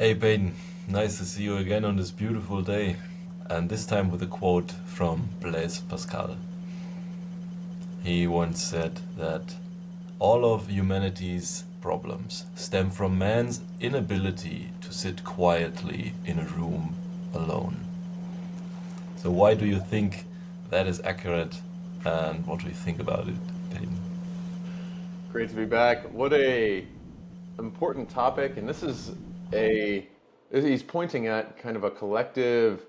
Hey Peyton, nice to see you again on this beautiful day, and this time with a quote from Blaise Pascal. He once said that all of humanity's problems stem from man's inability to sit quietly in a room alone. So, why do you think that is accurate, and what do you think about it, Peyton? Great to be back. What a important topic, and this is a he's pointing at kind of a collective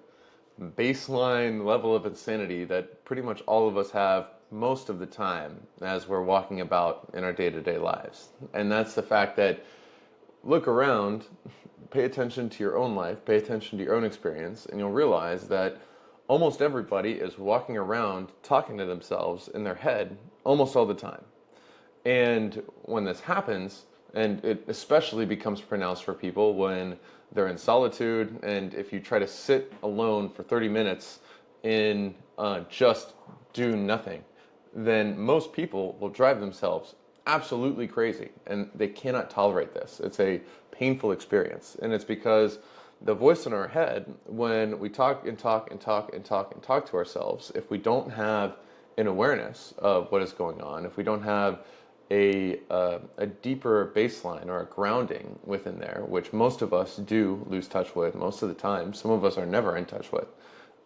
baseline level of insanity that pretty much all of us have most of the time as we're walking about in our day-to-day lives. And that's the fact that look around, pay attention to your own life, pay attention to your own experience, and you'll realize that almost everybody is walking around talking to themselves in their head almost all the time. And when this happens, and it especially becomes pronounced for people when they're in solitude, and if you try to sit alone for 30 minutes in just do nothing, then most people will drive themselves absolutely crazy, and they cannot tolerate this. It's a painful experience, and it's because the voice in our head, when we talk and talk and talk and talk and talk to ourselves, if we don't have an awareness of what is going on, if we don't have a deeper baseline or a grounding within there, which most of us do lose touch with most of the time, some of us are never in touch with,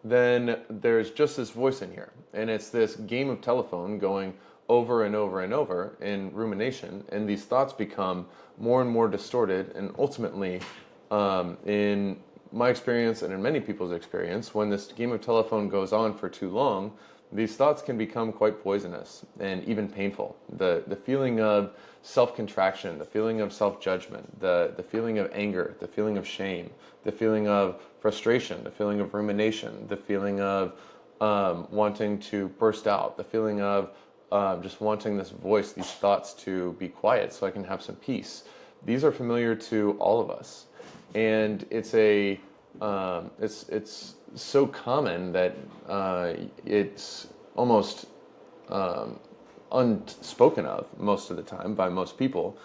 then there's just this voice in here. And it's this game of telephone going over and over and over in rumination. And these thoughts become more and more distorted. And ultimately, in my experience and in many people's experience, when this game of telephone goes on for too long, these thoughts can become quite poisonous and even painful. The feeling of self-contraction, the feeling of self-judgment, the feeling of anger, the feeling of shame, the feeling of frustration, the feeling of rumination, the feeling of wanting to burst out, the feeling of just wanting this voice, these thoughts to be quiet so I can have some peace. These are familiar to all of us. And it's so common that it's almost unspoken of most of the time by most people.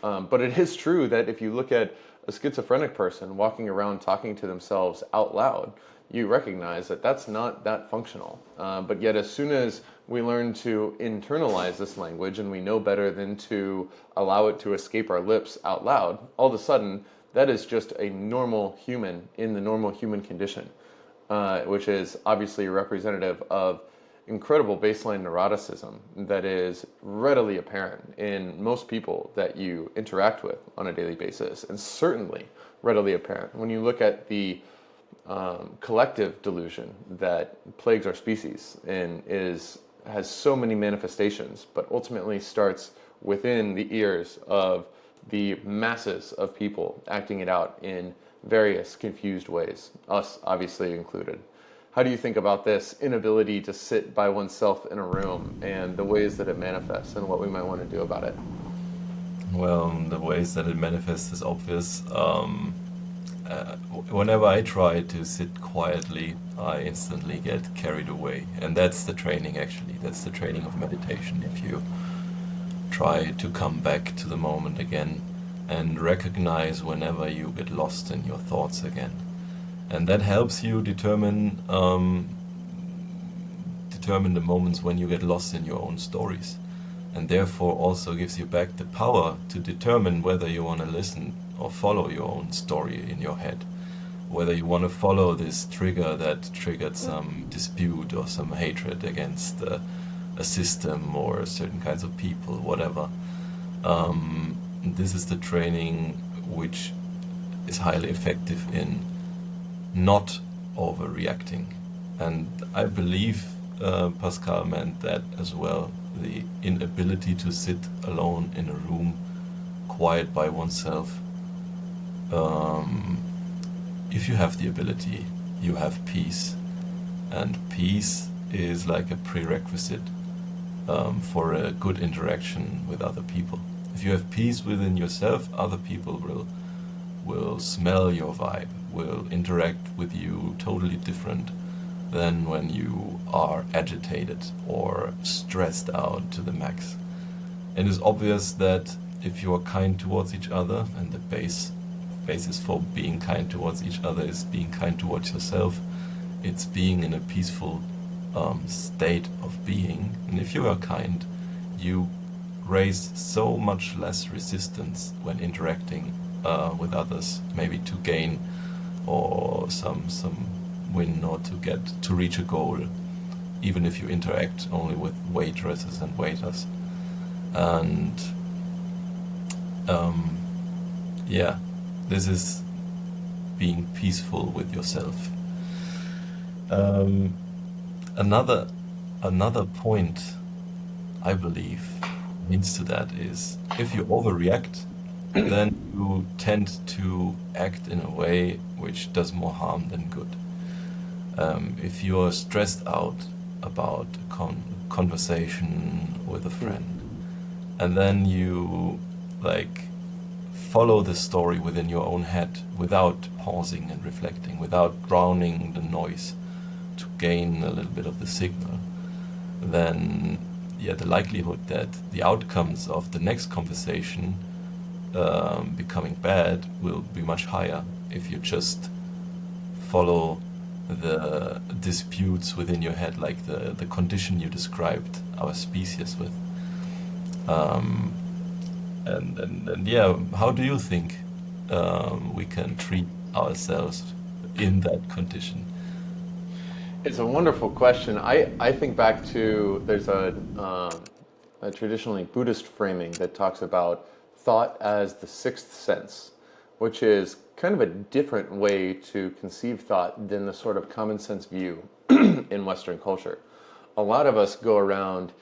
But it is true that if you look at a schizophrenic person walking around talking to themselves out loud, you recognize that that's not that functional. But yet as soon as we learn to internalize this language and we know better than to allow it to escape our lips out loud, all of a sudden that is just a normal human in the normal human condition, which is obviously representative of incredible baseline neuroticism that is readily apparent in most people that you interact with on a daily basis, and certainly readily apparent when you look at the collective delusion that plagues our species and has so many manifestations, but ultimately starts within the ears of the masses of people acting it out in various confused ways, us obviously included. How do you think about this inability to sit by oneself in a room and the ways that it manifests and what we might want to do about it? Well, the ways that it manifests is obvious. Whenever I try to sit quietly, I instantly get carried away. And that's the training, actually. That's the training of meditation. If you try to come back to the moment again and recognize whenever you get lost in your thoughts again. And that helps you determine the moments when you get lost in your own stories. And therefore also gives you back the power to determine whether you want to listen or follow your own story in your head. Whether you want to follow this trigger that triggered some dispute or some hatred against a system or certain kinds of people, whatever. This is the training which is highly effective in not overreacting. And I believe Pascal meant that as well, the inability to sit alone in a room, quiet by oneself. If you have the ability, you have peace. And peace is like a prerequisite for a good interaction with other people. If you have peace within yourself, other people will smell your vibe, will interact with you totally different than when you are agitated or stressed out to the max. It is obvious that if you are kind towards each other, and the basis for being kind towards each other is being kind towards yourself. It's being in a peaceful state of being. And if you are kind, you raise so much less resistance when interacting with others, maybe to gain or some win or to reach a goal, even if you interact only with waitresses and waiters. And yeah, this is being peaceful with yourself. Another point I believe leads to that is if you overreact, then you tend to act in a way which does more harm than good. If you're stressed out about a conversation with a friend, and then you like follow the story within your own head without pausing and reflecting, without drowning the noise to gain a little bit of the signal, then yeah, the likelihood that the outcomes of the next conversation becoming bad will be much higher if you just follow the disputes within your head, like the condition you described our species with. And yeah, how do you think we can treat ourselves in that condition? It's a wonderful question. I think back to there's a traditionally Buddhist framing that talks about thought as the sixth sense, which is kind of a different way to conceive thought than the sort of common sense view in Western culture. A lot of us go around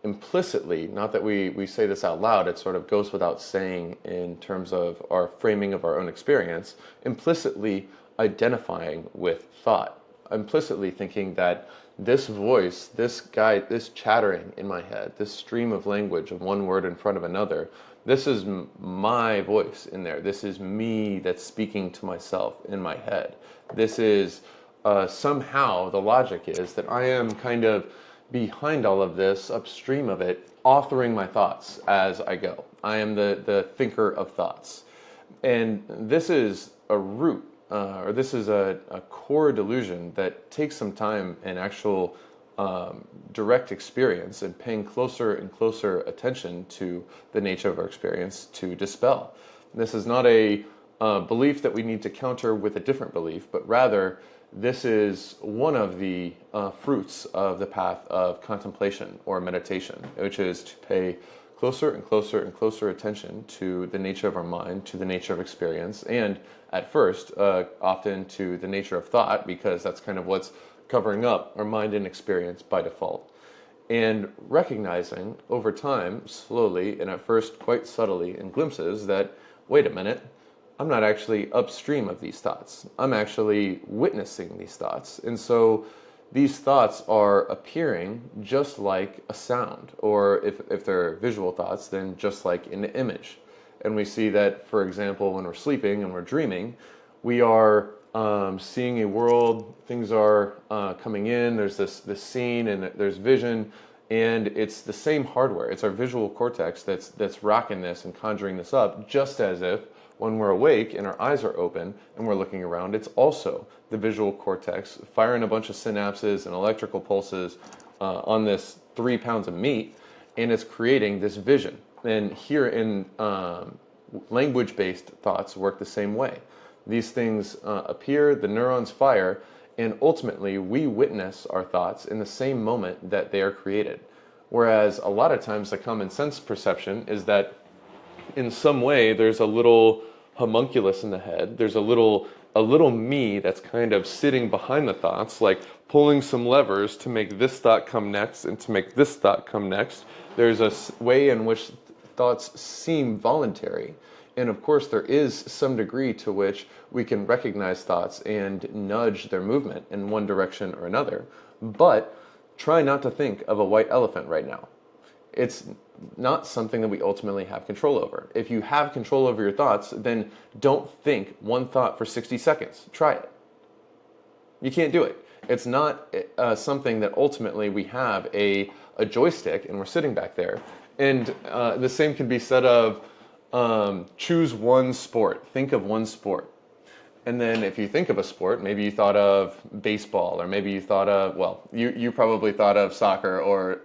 implicitly, not that we say this out loud, it sort of goes without saying in terms of our framing of our own experience, implicitly identifying with thought, implicitly thinking that this voice, this guy, this chattering in my head, this stream of language of one word in front of another, this is my voice in there. This is me that's speaking to myself in my head. This is somehow the logic is that I am kind of behind all of this, upstream of it, authoring my thoughts as I go. I am the thinker of thoughts. And this is a root, or this is a core delusion that takes some time and actual direct experience and paying closer and closer attention to the nature of our experience to dispel. This is not a belief that we need to counter with a different belief, but rather this is one of the fruits of the path of contemplation or meditation, which is to pay closer and closer and closer attention to the nature of our mind, to the nature of experience, and at first, often to the nature of thought, because that's kind of what's covering up our mind and experience by default. And recognizing over time, slowly, and at first quite subtly in glimpses, that, wait a minute, I'm not actually upstream of these thoughts. I'm actually witnessing these thoughts. And so these thoughts are appearing just like a sound, or if they're visual thoughts, then just like an image. And we see that, for example, when we're sleeping and we're dreaming, we are seeing a world, things are coming in, there's this scene and there's vision, and it's the same hardware. It's our visual cortex that's rocking this and conjuring this up, just as if when we're awake and our eyes are open and we're looking around, it's also the visual cortex firing a bunch of synapses and electrical pulses on this 3 pounds of meat, and it's creating this vision. And here in language-based thoughts work the same way. These things appear, the neurons fire, and ultimately we witness our thoughts in the same moment that they are created. Whereas a lot of times the common sense perception is that in some way there's a little homunculus in the head, there's a little me that's kind of sitting behind the thoughts, like pulling some levers to make this thought come next and to make this thought come next. There's a way in which thoughts seem voluntary. And of course, there is some degree to which we can recognize thoughts and nudge their movement in one direction or another. But try not to think of a white elephant right now. It's not something that we ultimately have control over. If you have control over your thoughts, then don't think one thought for 60 seconds. Try it. You can't do it. It's not something that ultimately we have a joystick and we're sitting back there. And the same can be said of choose one sport. Think of one sport. And then if you think of a sport, maybe you thought of baseball, or maybe you thought of, well, you probably thought of soccer or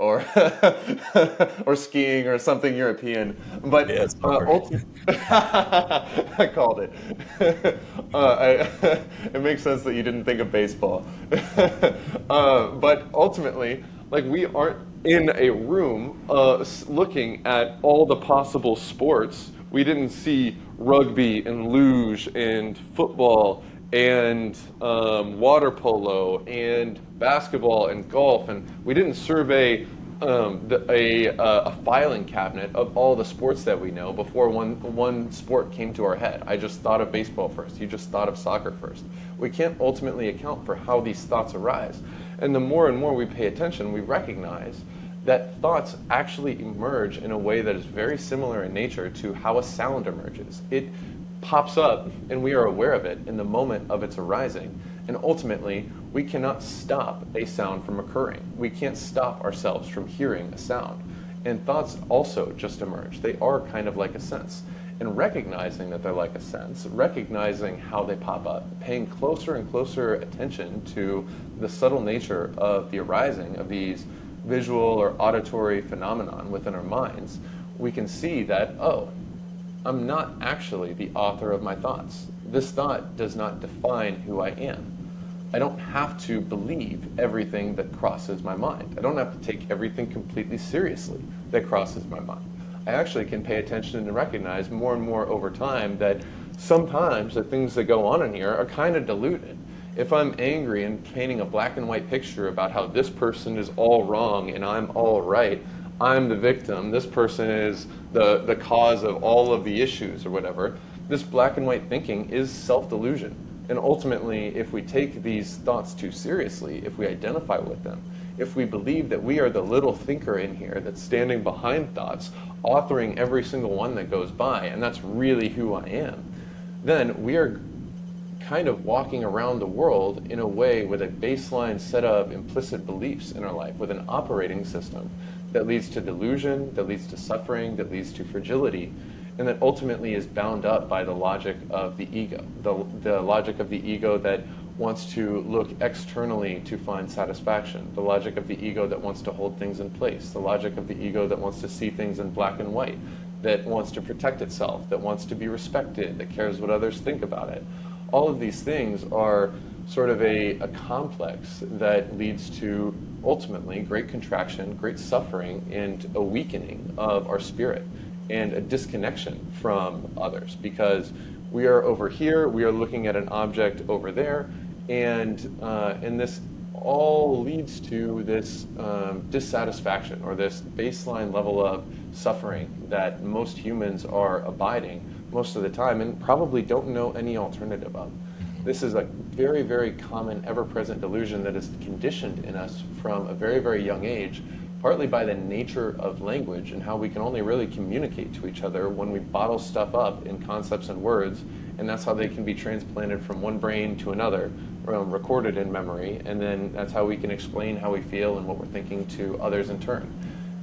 or skiing or something European. But Yeah, soccer. I called it. It makes sense that you didn't think of baseball. But ultimately, like, we aren't in a room looking at all the possible sports. We didn't see rugby and luge and football and water polo and basketball and golf, and we didn't survey a filing cabinet of all the sports that we know before one sport came to our head. I just thought of baseball first. You just thought of soccer first. We can't ultimately account for how these thoughts arise. And the more and more we pay attention, we recognize that thoughts actually emerge in a way that is very similar in nature to how a sound emerges. It pops up, and we are aware of it in the moment of its arising. And ultimately, we cannot stop a sound from occurring. We can't stop ourselves from hearing a sound. And thoughts also just emerge. They are kind of like a sense. And recognizing that they're like a sense, recognizing how they pop up, paying closer and closer attention to the subtle nature of the arising of these visual or auditory phenomenon within our minds, we can see that, oh, I'm not actually the author of my thoughts. This thought does not define who I am. I don't have to believe everything that crosses my mind. I don't have to take everything completely seriously that crosses my mind. I actually can pay attention and recognize more and more over time that sometimes the things that go on in here are kind of diluted. If I'm angry and painting a black and white picture about how this person is all wrong and I'm all right, I'm the victim, this person is the cause of all of the issues or whatever, this black and white thinking is self-delusion. And ultimately, if we take these thoughts too seriously, if we identify with them, if we believe that we are the little thinker in here that's standing behind thoughts, authoring every single one that goes by, and that's really who I am, then we are kind of walking around the world in a way with a baseline set of implicit beliefs in our life, with an operating system that leads to delusion, that leads to suffering, that leads to fragility, and that ultimately is bound up by the logic of the ego, the logic of the ego that wants to look externally to find satisfaction, the logic of the ego that wants to hold things in place, the logic of the ego that wants to see things in black and white, that wants to protect itself, that wants to be respected, that cares what others think about it. All of these things are sort of a complex that leads to ultimately great contraction, great suffering, and a weakening of our spirit, and a disconnection from others, because we are over here, we are looking at an object over there, and this all leads to this dissatisfaction, or this baseline level of suffering that most humans are abiding most of the time and probably don't know any alternative of. This is a very, very common, ever-present delusion that is conditioned in us from a very, very young age, partly by the nature of language and how we can only really communicate to each other when we bottle stuff up in concepts and words, and that's how they can be transplanted from one brain to another, recorded in memory, and then that's how we can explain how we feel and what we're thinking to others in turn.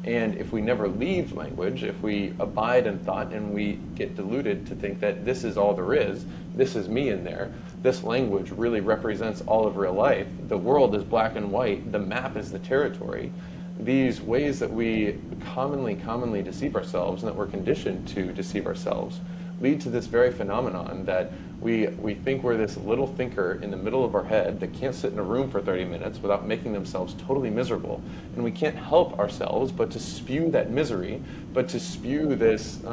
And if we never leave language, if we abide in thought and we get deluded to think that this is all there is, this is me in there, this language really represents all of real life, the world is black and white, the map is the territory, these ways that we commonly deceive ourselves and that we're conditioned to deceive ourselves lead to this very phenomenon that we think we're this little thinker in the middle of our head that can't sit in a room for 30 minutes without making themselves totally miserable. And we can't help ourselves but to spew that misery, but to spew this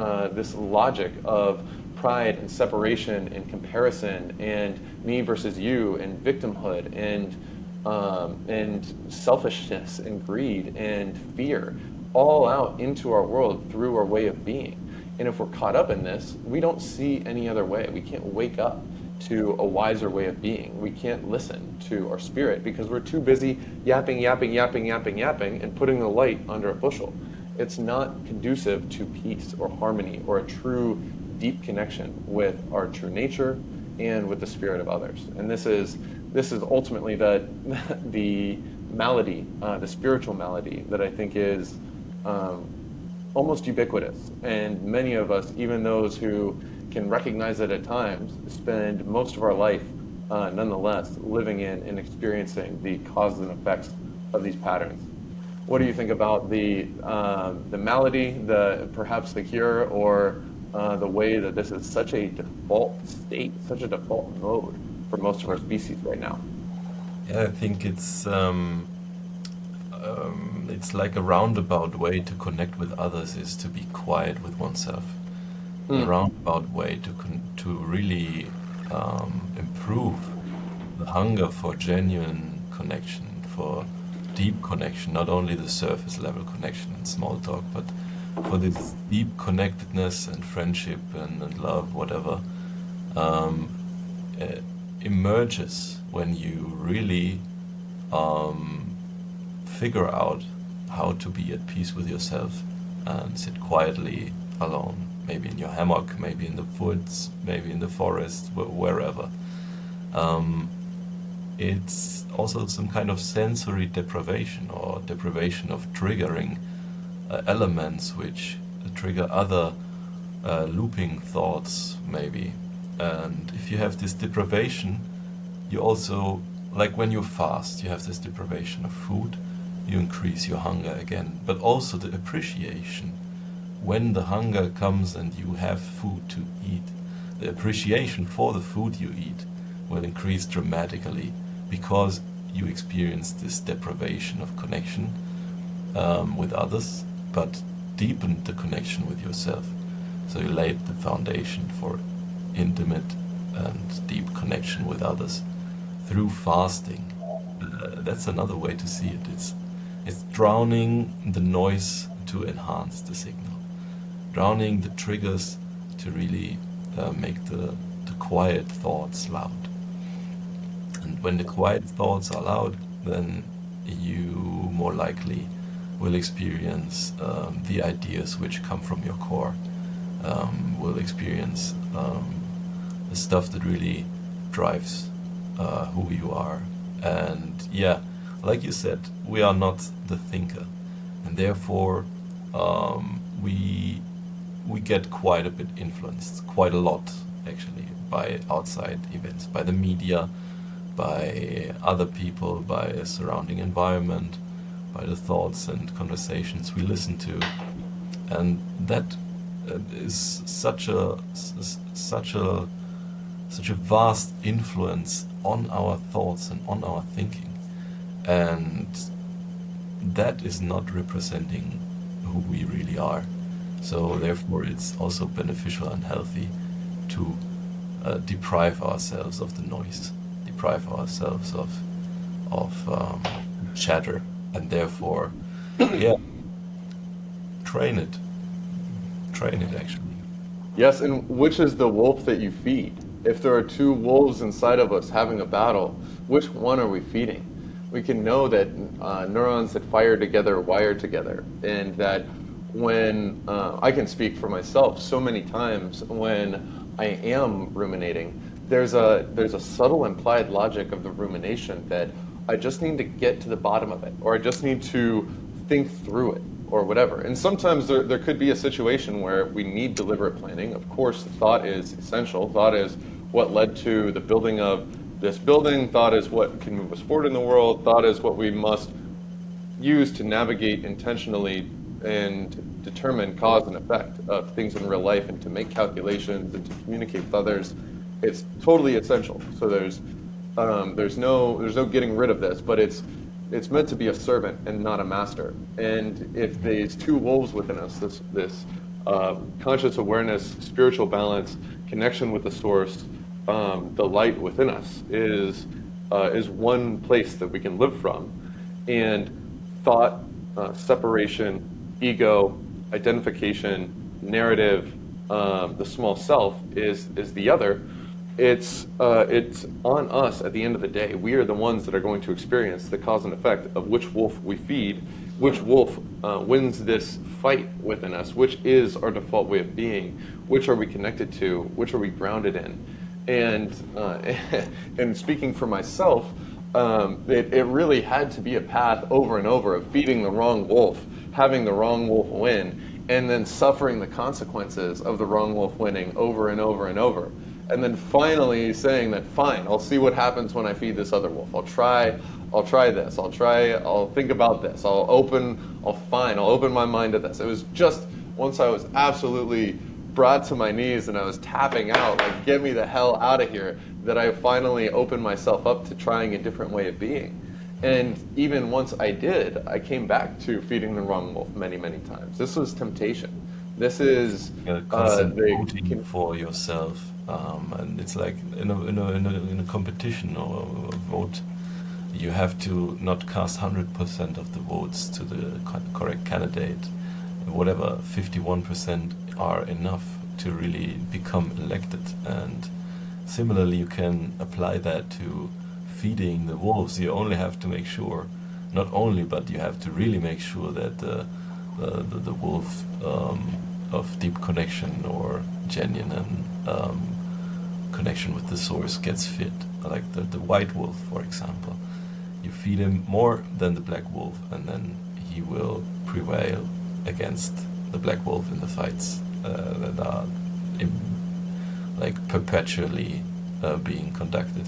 logic of pride and separation and comparison and me versus you and victimhood and selfishness and greed and fear all out into our world through our way of being. And if we're caught up in this, we don't see any other way. We can't wake up to a wiser way of being. We can't listen to our spirit because we're too busy yapping, and putting the light under a bushel. It's not conducive to peace or harmony or a true deep connection with our true nature and with the spirit of others. And this is ultimately the malady, the spiritual malady that I think is almost ubiquitous. And many of us, even those who can recognize it at times, spend most of our life nonetheless living in and experiencing the causes and effects of these patterns. What do you think about the malady, perhaps the cure, or the way that this is such a default state, such a default mode for most of our species right now? Yeah, I think it's like a roundabout way to connect with others is to be quiet with oneself. The Mm. roundabout way to really improve the hunger for genuine connection, for deep connection, not only the surface level connection and small talk, but for this deep connectedness and friendship and love, whatever, um, uh, emerges when you really figure out how to be at peace with yourself and sit quietly alone, maybe in your hammock, maybe in the woods, maybe in the forest, wherever. Um, it's also some kind of sensory deprivation or deprivation of triggering elements which trigger other looping thoughts, maybe. And if you have this deprivation, you also, like when you fast, you have this deprivation of food, you increase your hunger again, but also the appreciation. When the hunger comes and you have food to eat, the appreciation for the food you eat will increase dramatically because you experience this deprivation of connection with others, but deepened the connection with yourself. So you laid the foundation for intimate and deep connection with others through fasting. That's another way to see it. It's drowning the noise to enhance the signal, drowning the triggers to really make the quiet thoughts loud. And when the quiet thoughts are loud, then you more likely will experience the ideas which come from your core, will experience the stuff that really drives who you are. And yeah, like you said, we are not the thinker, and therefore we get quite a bit influenced, quite a lot actually, by outside events, by the media, by other people, by a surrounding environment, by the thoughts and conversations we listen to, and that is such a vast influence on our thoughts and on our thinking, and that is not representing who we really are. So therefore, it's also beneficial and healthy to deprive ourselves of the noise, deprive ourselves of chatter, and therefore, yeah, train it, train it actually. Yes, and which is the wolf that you feed? If there are two wolves inside of us having a battle, which one are we feeding? We can know that neurons that fire together wire together, and that when I can speak for myself, so many times when I am ruminating, there's a subtle implied logic of the rumination that I just need to get to the bottom of it, or I just need to think through it, or whatever. And sometimes there could be a situation where we need deliberate planning. Of course, thought is essential. Thought is what led to the building of this building. Thought is what can move us forward in the world. Thought is what we must use to navigate intentionally and determine cause and effect of things in real life, and to make calculations and to communicate with others. It's totally essential. So there's no getting rid of this, but it's meant to be a servant and not a master. And if these two wolves within us, this conscious awareness, spiritual balance, connection with the source, the light within us is one place that we can live from, and thought, separation, ego, identification, narrative, the small self is the other. It's on us at the end of the day. We are the ones that are going to experience the cause and effect of which wolf we feed, which wolf wins this fight within us, which is our default way of being, which are we connected to, which are we grounded in. And and speaking for myself, it really had to be a path over and over of feeding the wrong wolf, having the wrong wolf win, and then suffering the consequences of the wrong wolf winning over and over and over. And then finally saying that, fine, I'll see what happens when I feed this other wolf. I'll try this. I'll think about this. I'll open my mind to this. It was just once I was absolutely brought to my knees and I was tapping out, like, get me the hell out of here, that I finally opened myself up to trying a different way of being. And even once I did, I came back to feeding the wrong wolf many, many times. This was temptation. This is Constant voting for yourself, and it's like in a competition or a vote, you have to not cast 100% of the votes to the correct candidate. Whatever 51% are enough to really become elected. And similarly, you can apply that to feeding the wolves. You only have to make sure, not only, but you have to really make sure that the wolf of deep connection or genuine connection with the source gets fed. Like the white wolf, for example. You feed him more than the black wolf, and then he will prevail against the black wolf in the fights that are like perpetually being conducted.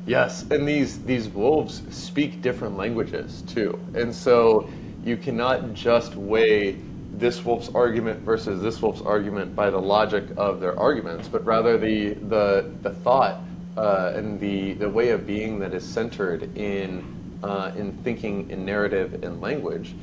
Yes, and these wolves speak different languages too, and so you cannot just weigh this wolf's argument versus this wolf's argument by the logic of their arguments, but rather the thought and the way of being that is centered in thinking, in narrative, in language.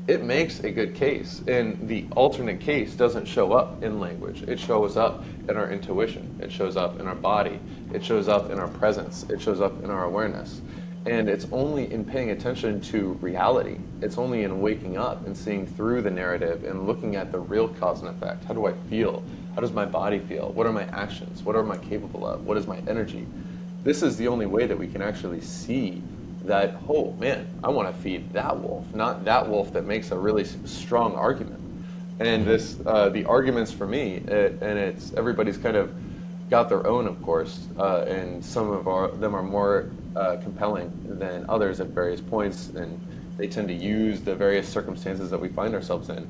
It makes a good case, and the alternate case doesn't show up in language. It shows up in our intuition. It shows up in our body. It shows up in our presence. It shows up in our awareness. And it's only in paying attention to reality. It's only in waking up and seeing through the narrative and looking at the real cause and effect. How do I feel? How does my body feel? What are my actions? What am I capable of? What is my energy? This is the only way that we can actually see that, oh man, I want to feed that wolf, not that wolf that makes a really strong argument. And this, the arguments for me, and it's everybody's kind of got their own, of course, and some of them are more compelling than others at various points, and they tend to use the various circumstances that we find ourselves in.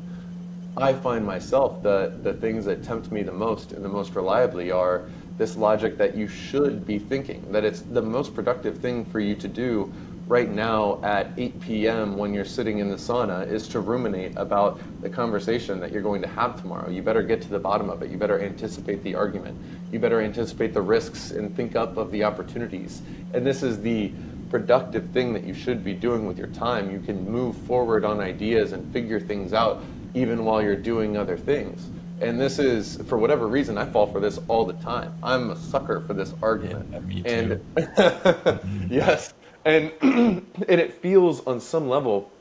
I find myself the things that tempt me the most and the most reliably are this logic that you should be thinking, that it's the most productive thing for you to do right now at 8 p.m. when you're sitting in the sauna is to ruminate about the conversation that you're going to have tomorrow. You better get to the bottom of it. You better anticipate the argument. You better anticipate the risks and think up of the opportunities. And this is the productive thing that you should be doing with your time. You can move forward on ideas and figure things out even while you're doing other things. And this is, for whatever reason, I fall for this all the time. I'm a sucker for this argument. Yeah, me And too. yes, and and it feels on some level,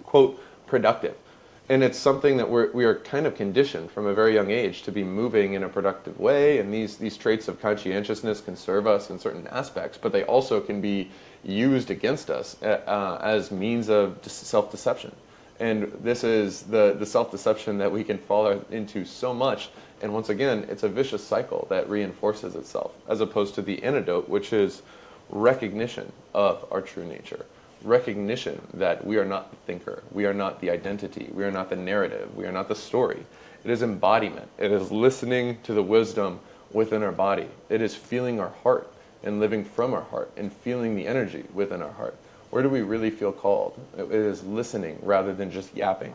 quote, productive. And it's something that we are kind of conditioned from a very young age to be moving in a productive way. And these traits of conscientiousness can serve us in certain aspects, but they also can be used against us as means of self-deception. And this is the self-deception that we can fall into so much. And once again, it's a vicious cycle that reinforces itself, as opposed to the antidote, which is recognition of our true nature. Recognition that we are not the thinker, we are not the identity, we are not the narrative, we are not the story. It is embodiment. It is listening to the wisdom within our body. It is feeling our heart and living from our heart and feeling the energy within our heart. Where do we really feel called? It is listening rather than just yapping.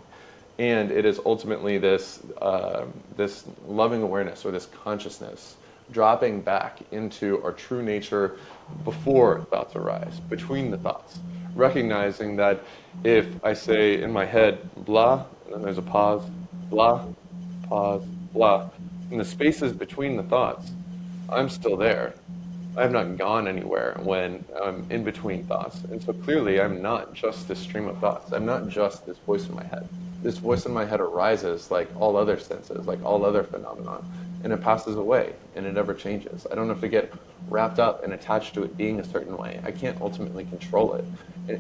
And it is ultimately this loving awareness or this consciousness dropping back into our true nature before thoughts arise, between the thoughts. Recognizing that if I say in my head, blah, and then there's a pause, blah, pause, blah, in the spaces between the thoughts, I'm still there. I have not gone anywhere when I'm in between thoughts. And so clearly I'm not just this stream of thoughts. I'm not just this voice in my head. This voice in my head arises like all other senses, like all other phenomena, and it passes away and it never changes. I don't have to get wrapped up and attached to it being a certain way. I can't ultimately control it.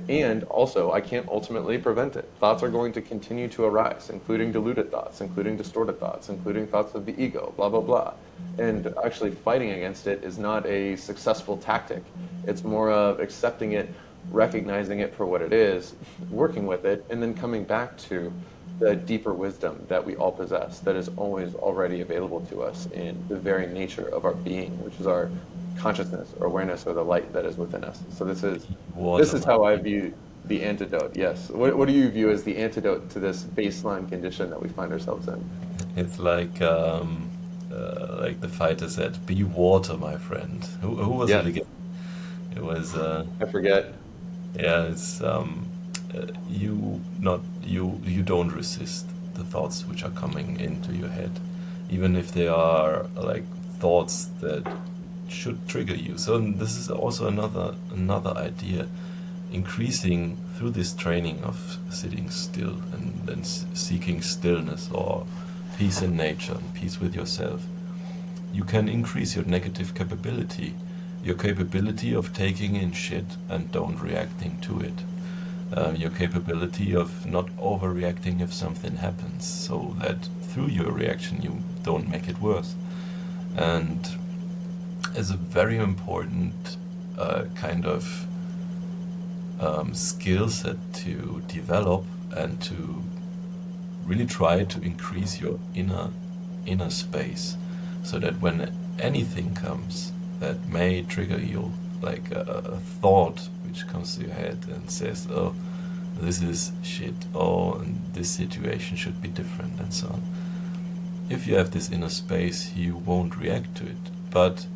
And also, I can't ultimately prevent it. Thoughts are going to continue to arise, including deluded thoughts, including distorted thoughts, including thoughts of the ego, blah, blah, blah. And actually fighting against it is not a successful tactic. It's more of accepting it, recognizing it for what it is, working with it, and then coming back to the deeper wisdom that we all possess, that is always already available to us in the very nature of our being, which is our consciousness or awareness or the light that is within us. So this Water, is my how I friend. view the antidote. Yes. What do you view as the antidote to this baseline condition that we find ourselves in? It's like the fighter said, "Be water, my friend." Who was it Yes. again? It was I forget. yeah. It's you don't resist the thoughts which are coming into your head, even if they are like thoughts that should trigger you. So this is also another idea, increasing through this training of sitting still and then seeking stillness or peace in nature and peace with yourself. You can increase your negative capability, your capability of taking in shit and don't reacting to it. Your capability of not overreacting if something happens, so that through your reaction you don't make it worse. And is a very important kind of skill set to develop and to really try to increase your inner space, so that when anything comes that may trigger you, like a thought which comes to your head and says, "Oh, this is shit," "Oh, and this situation should be different," and so on. If you have this inner space, you won't react to it, but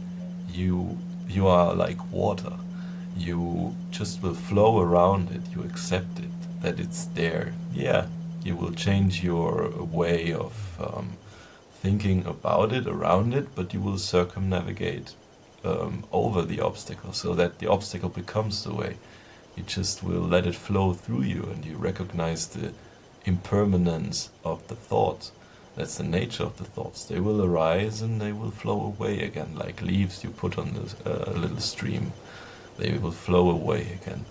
you are like water. You just will flow around it. You accept it, that it's there. Yeah, you will change your way of thinking about it, around it, but you will circumnavigate over the obstacle, so that the obstacle becomes the way. You just will let it flow through you, and you recognize the impermanence of the thoughts. That's the nature of the thoughts. They will arise and they will flow away again, like leaves you put on a little stream. They will flow away again.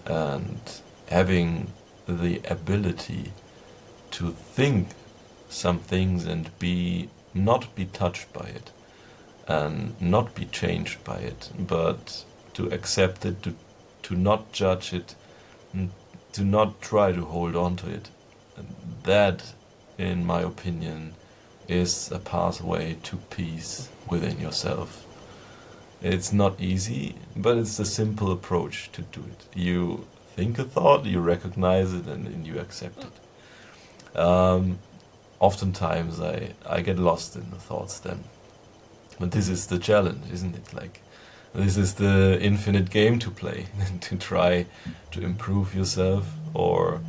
And having the ability to think some things and not be touched by it and not be changed by it, but to accept it, to not judge it, and to not try to hold on to it. And that, in my opinion, is a pathway to peace within yourself. It's not easy, but it's a simple approach to do it. You think a thought, you recognize it, and you accept it. Oftentimes I get lost in the thoughts then. But this is the challenge, isn't it? Like, this is the infinite game to play, to try to improve yourself or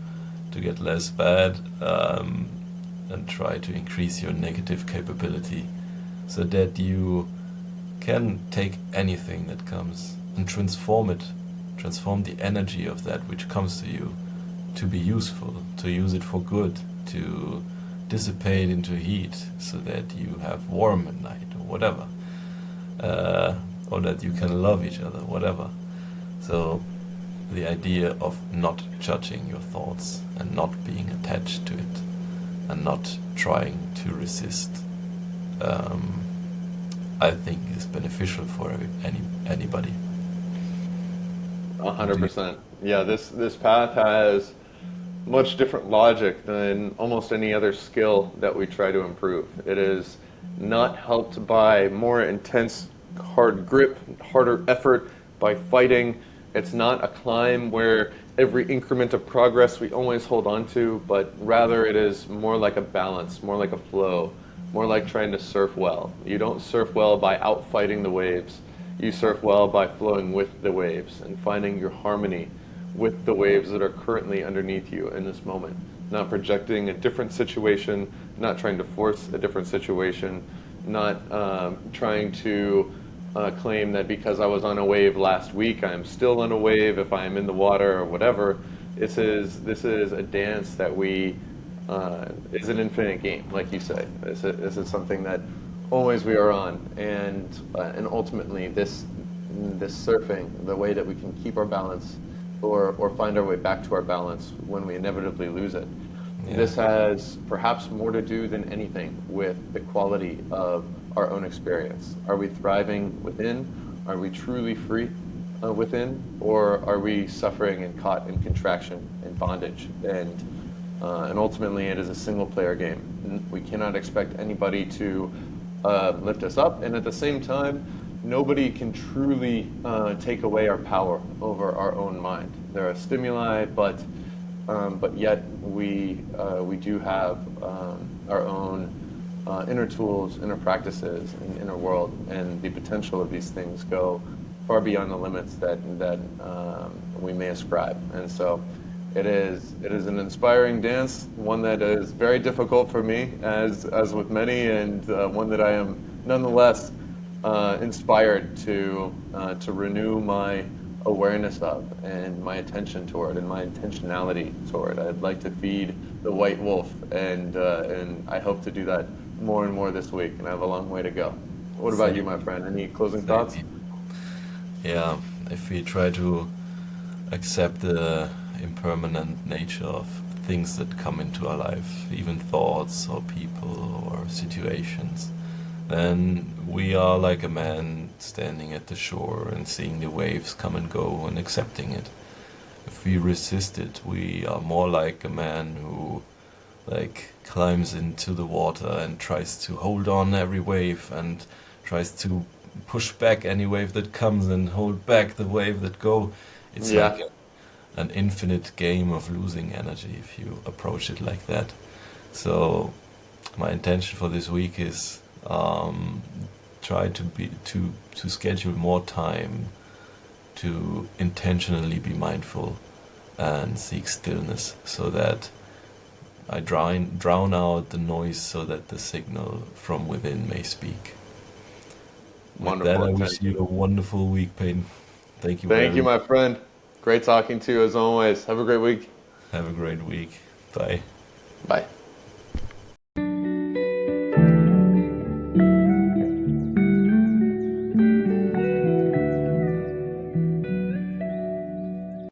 to get less bad, and try to increase your negative capability, so that you can take anything that comes and transform it, transform the energy of that which comes to you to be useful, to use it for good, to dissipate into heat, so that you have warm at night or whatever, or that you can love each other, whatever. So the idea of not judging your thoughts and not being attached to it and not trying to resist, I think is beneficial for anybody. Do you? 100%. Yeah, this path has much different logic than almost any other skill that we try to improve. It is not helped by more intense, hard grip, harder effort, by fighting. It's not a climb where every increment of progress we always hold on to, but rather it is more like a balance, more like a flow, more like trying to surf well. You don't surf well by outfighting the waves. You surf well by flowing with the waves and finding your harmony with the waves that are currently underneath you in this moment. Not projecting a different situation, not trying to force a different situation, not trying to claim that because I was on a wave last week, I am still on a wave if I am in the water or whatever. This is a dance that we is an infinite game, like you say. This is something that always we are on, and ultimately this surfing, the way that we can keep our balance or find our way back to our balance when we inevitably lose it. Yeah. This has perhaps more to do than anything with the quality of our own experience. Are we thriving within? Are we truly free within? Or are we suffering and caught in contraction and bondage? And And ultimately, it is a single player game. We cannot expect anybody to lift us up, and at the same time, nobody can truly take away our power over our own mind. There are stimuli, but yet we do have our own inner tools, inner practices, and inner world, and the potential of these things go far beyond the limits that we may ascribe. And so, it is an inspiring dance, one that is very difficult for me, as with many, and one that I am nonetheless inspired to renew my awareness of and my attention toward and my intentionality toward. I'd like to feed the white wolf, and I hope to do that more and more this week, and I have a long way to go. What about you, Same, my friend? Any closing same thoughts? here. Yeah, if we try to accept the impermanent nature of things that come into our life, even thoughts or people or situations, then we are like a man standing at the shore and seeing the waves come and go and accepting it. If we resist it, we are more like a man who like climbs into the water and tries to hold on every wave and tries to push back any wave that comes and hold back the wave that go. It's like Yeah, an infinite game of losing energy if you approach it like that. So my intention for this week is try to schedule more time to intentionally be mindful and seek stillness so that I drown out the noise so that the signal from within may speak. With that, wonderful I wish intention. you a wonderful week, Peyton. Thank you Thank very you, much. my friend. Great talking to you as always. Have a great week. Have a great week. Bye. Bye.